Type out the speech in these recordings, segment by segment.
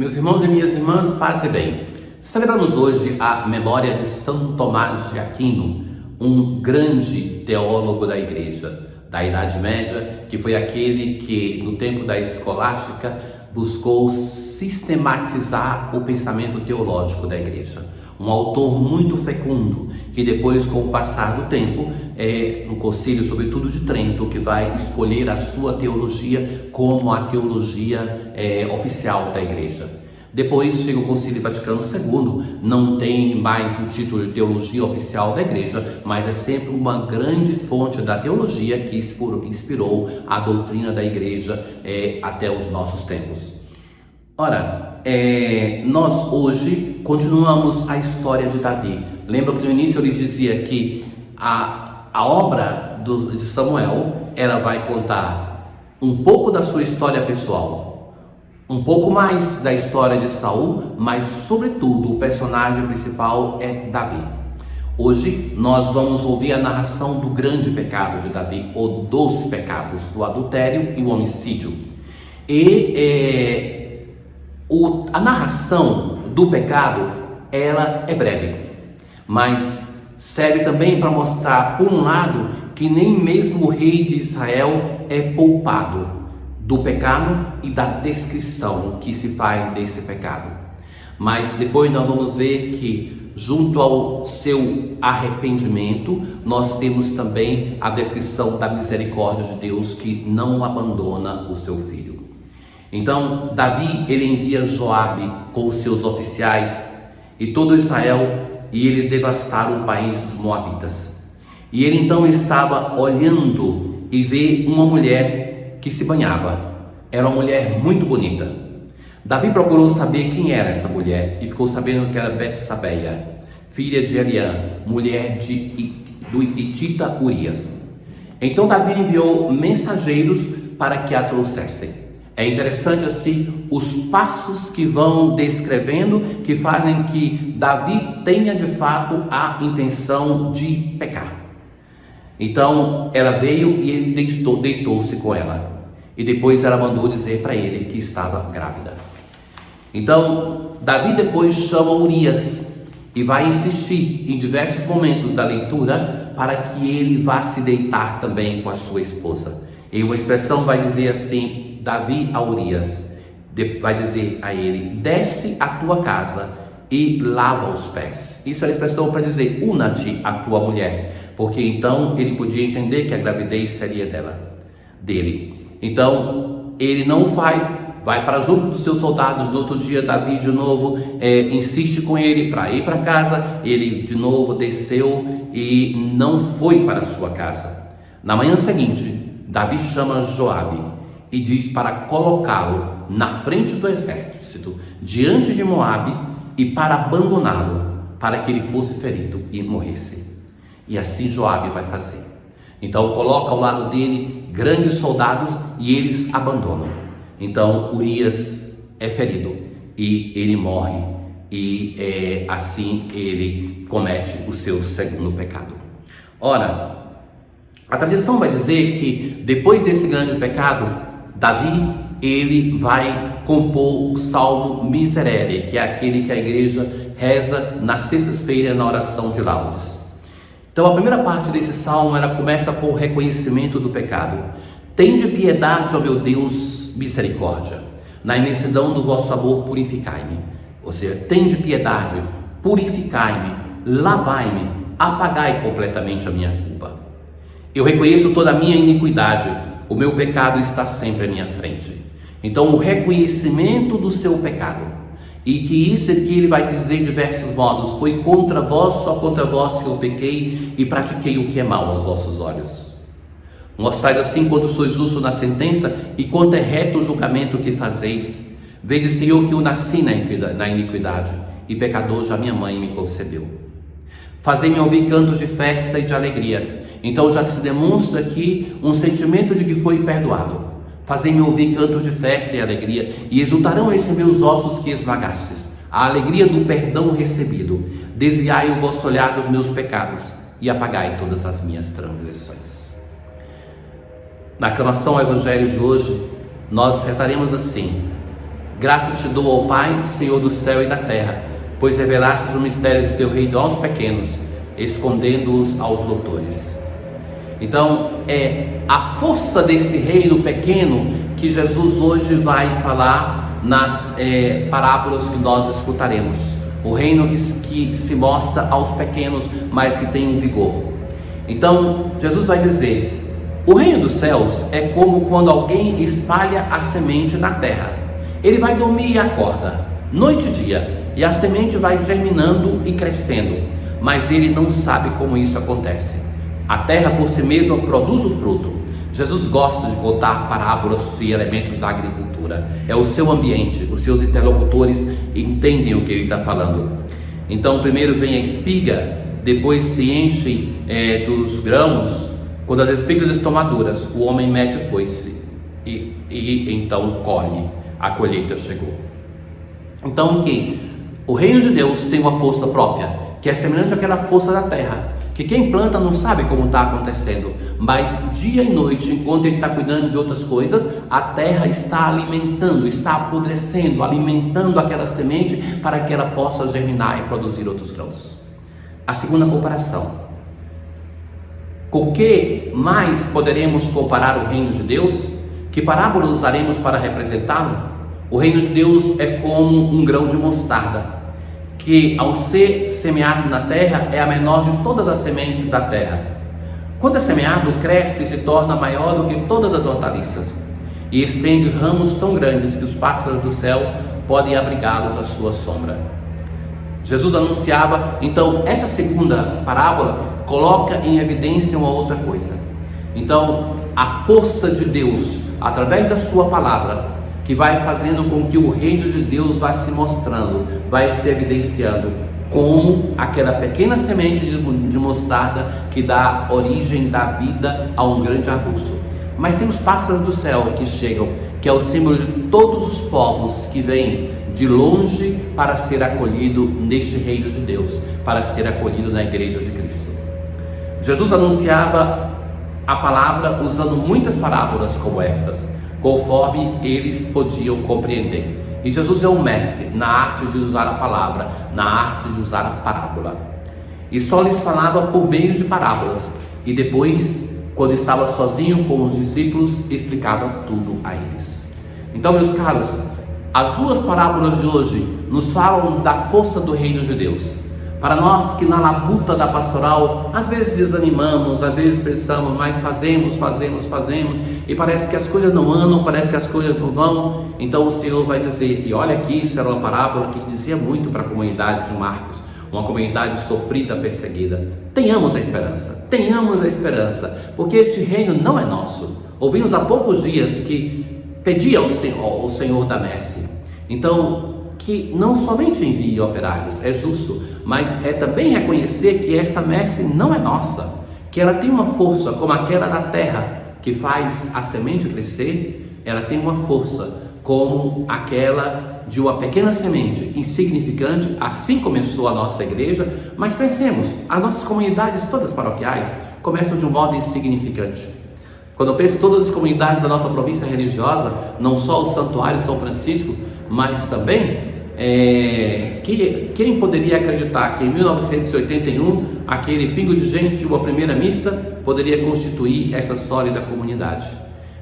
Meus irmãos e minhas irmãs, paz e bem. Celebramos hoje a memória de São Tomás de Aquino, um grande teólogo da Igreja da Idade Média, que foi aquele que, no tempo da escolástica, buscou sistematizar o pensamento teológico da Igreja. Um autor muito fecundo, que depois, com o passar do tempo, no Concílio, sobretudo de Trento, que vai escolher a sua teologia como a teologia oficial da Igreja. Depois chega o Concílio Vaticano II, não tem mais o título de teologia oficial da Igreja, mas é sempre uma grande fonte da teologia que inspirou a doutrina da Igreja até os nossos tempos. Ora, nós hoje continuamos a história de Davi. Lembra que no início eu lhes dizia que a obra de Samuel, ela vai contar um pouco da sua história pessoal, um pouco mais da história de Saul, mas sobretudo o personagem principal é Davi. Hoje nós vamos ouvir a narração do grande pecado de Davi, ou dos pecados, do adultério e o homicídio. A narração do pecado, ela é breve, mas serve também para mostrar, por um lado, que nem mesmo o rei de Israel é poupado do pecado e da descrição que se faz desse pecado. Mas depois nós vamos ver que, junto ao seu arrependimento, nós temos também a descrição da misericórdia de Deus, que não abandona o seu filho. Então, Davi, ele envia Joabe com os seus oficiais e todo Israel, e eles devastaram o país dos Moabitas. E ele então estava olhando e vê uma mulher que se banhava. Era uma mulher muito bonita. Davi procurou saber quem era essa mulher e ficou sabendo que era Betsabeia, filha de Eliã, mulher do Hitita Urias. Então Davi enviou mensageiros para que a trouxessem. É interessante assim os passos que vão descrevendo, que fazem que Davi tenha de fato a intenção de pecar. Então ela veio e ele deitou-se com ela. E depois ela mandou dizer para ele que estava grávida. Então Davi depois chama Urias e vai insistir em diversos momentos da leitura para que ele vá se deitar também com a sua esposa. E uma expressão vai dizer assim: Davi a Urias vai dizer a ele: desce à tua casa e lava os pés. Isso é a expressão para dizer: una-te à tua mulher, porque então ele podia entender que a gravidez seria dele. Então ele não faz, vai para junto dos seus soldados. No outro dia Davi de novo insiste com ele para ir para casa. Ele de novo desceu e não foi para a sua casa. Na manhã seguinte, Davi chama Joabe e diz para colocá-lo na frente do exército, diante de Moabe, e para abandoná-lo, para que ele fosse ferido e morresse. E assim Joabe vai fazer. Então coloca ao lado dele grandes soldados e eles abandonam. Então Urias é ferido e ele morre, e assim ele comete o seu segundo pecado. Ora, a tradição vai dizer que depois desse grande pecado, Davi, ele vai compor o Salmo Miserere, que é aquele que a igreja reza nas sextas-feiras na oração de laudes. Então a primeira parte desse salmo, ela começa com o reconhecimento do pecado. Tende piedade, ó meu Deus, misericórdia. Na imensidão do vosso amor purificai-me. Ou seja, tende piedade, purificai-me, lavai-me, apagai completamente a minha culpa. Eu reconheço toda a minha iniquidade, o meu pecado está sempre à minha frente. Então o reconhecimento do seu pecado, e que isso aqui ele vai dizer de diversos modos: foi contra vós, só contra vós que eu pequei e pratiquei o que é mal aos vossos olhos. Mostrais assim quanto sois justo na sentença e quanto é reto o julgamento que fazeis. Vede, Senhor, que eu nasci na iniquidade e pecador já minha mãe me concebeu. Fazei-me ouvir cantos de festa e de alegria. Então já se demonstra aqui um sentimento de que foi perdoado. Fazei-me ouvir cantos de festa e alegria, e exultarão esses meus ossos que esmagastes, a alegria do perdão recebido. Desviai o vosso olhar dos meus pecados e apagai todas as minhas transgressões. Na aclamação ao Evangelho de hoje, nós rezaremos assim: Graças te dou, ó Pai, Senhor do céu e da terra, pois revelastes o mistério do teu reino aos pequenos, escondendo-os aos doutores. Então, é a força desse reino pequeno que Jesus hoje vai falar nas parábolas que nós escutaremos. O reino que se mostra aos pequenos, mas que tem um vigor. Então, Jesus vai dizer: o reino dos céus é como quando alguém espalha a semente na terra. Ele vai dormir e acorda, noite e dia, e a semente vai germinando e crescendo, mas ele não sabe como isso acontece. A terra por si mesma produz o fruto. Jesus gosta de contar parábolas e elementos da agricultura. É o seu ambiente, os seus interlocutores entendem o que ele está falando. Então, primeiro vem a espiga, depois se enche dos grãos. Quando as espigas estão maduras, o homem mete a foice e então colhe. A colheita chegou. Então, o reino de Deus tem uma força própria, que é semelhante àquela força da terra, que quem planta não sabe como está acontecendo, mas dia e noite, enquanto ele está cuidando de outras coisas, a terra está alimentando, está apodrecendo, alimentando aquela semente para que ela possa germinar e produzir outros grãos. A segunda comparação: com que mais poderemos comparar o reino de Deus? Que parábola usaremos para representá-lo? O reino de Deus é como um grão de mostarda, que ao ser semeado na terra é a menor de todas as sementes da terra. Quando é semeado, cresce e se torna maior do que todas as hortaliças, e estende ramos tão grandes que os pássaros do céu podem abrigá-los à sua sombra. Jesus anunciava, então, essa segunda parábola coloca em evidência uma outra coisa. Então, a força de Deus, através da sua palavra, que vai fazendo com que o reino de Deus vá se mostrando, vai se evidenciando, como aquela pequena semente de mostarda que dá origem da vida a um grande arbusto. Mas tem os pássaros do céu que chegam, que é o símbolo de todos os povos que vêm de longe para ser acolhido neste reino de Deus, para ser acolhido na igreja de Cristo. Jesus anunciava a palavra usando muitas parábolas como estas, conforme eles podiam compreender. E Jesus é um mestre na arte de usar a palavra, na arte de usar a parábola. E só lhes falava por meio de parábolas. E depois, quando estava sozinho com os discípulos, explicava tudo a eles. Então, meus caros, as duas parábolas de hoje nos falam da força do reino de Deus. Para nós que na labuta da pastoral, às vezes desanimamos, às vezes pensamos, mas fazemos, e parece que as coisas não andam, parece que as coisas não vão. Então o Senhor vai dizer, e olha aqui, isso era uma parábola que dizia muito para a comunidade de Marcos, uma comunidade sofrida, perseguida: tenhamos a esperança, porque este reino não é nosso. Ouvimos há poucos dias que pedia ao Senhor da messe, então, que não somente envie operários, é justo, mas é também reconhecer que esta messe não é nossa, que ela tem uma força como aquela da terra que faz a semente crescer. Ela tem uma força como aquela de uma pequena semente insignificante. Assim começou a nossa igreja, mas pensemos, as nossas comunidades todas paroquiais começam de um modo insignificante. Quando eu penso em todas as comunidades da nossa província religiosa, não só o Santuário São Francisco, mas também quem poderia acreditar que em 1981 aquele pingo de gente de uma primeira missa poderia constituir essa sólida comunidade?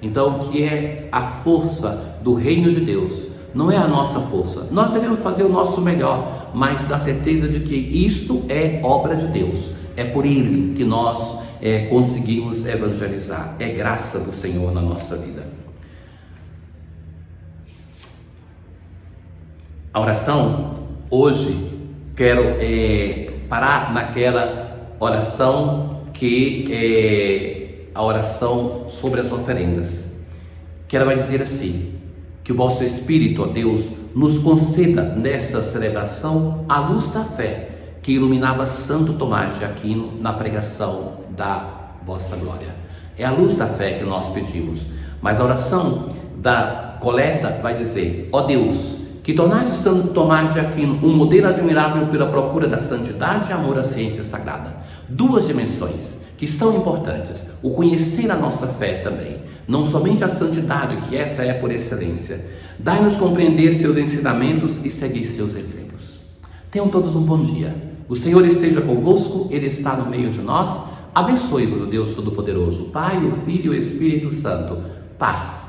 Então, que é a força do reino de Deus, não é a nossa força. Nós devemos fazer o nosso melhor, mas na certeza de que isto é obra de Deus, é por Ele que nós conseguimos evangelizar, é graça do Senhor na nossa vida. A oração, hoje, quero parar naquela oração que é a oração sobre as oferendas, que ela vai dizer assim: que o vosso Espírito, ó Deus, nos conceda nessa celebração a luz da fé que iluminava Santo Tomás de Aquino na pregação da vossa glória. É a luz da fé que nós pedimos, mas a oração da coleta vai dizer: ó Deus, que tornaste Santo Tomás de Aquino um modelo admirável pela procura da santidade e amor à ciência sagrada. Duas dimensões que são importantes. O conhecer a nossa fé também, não somente a santidade, que essa é por excelência. Dai-nos compreender seus ensinamentos e seguir seus exemplos. Tenham todos um bom dia. O Senhor esteja convosco, Ele está no meio de nós. Abençoe-vos o Deus Todo-Poderoso, o Pai, o Filho e o Espírito Santo. Paz.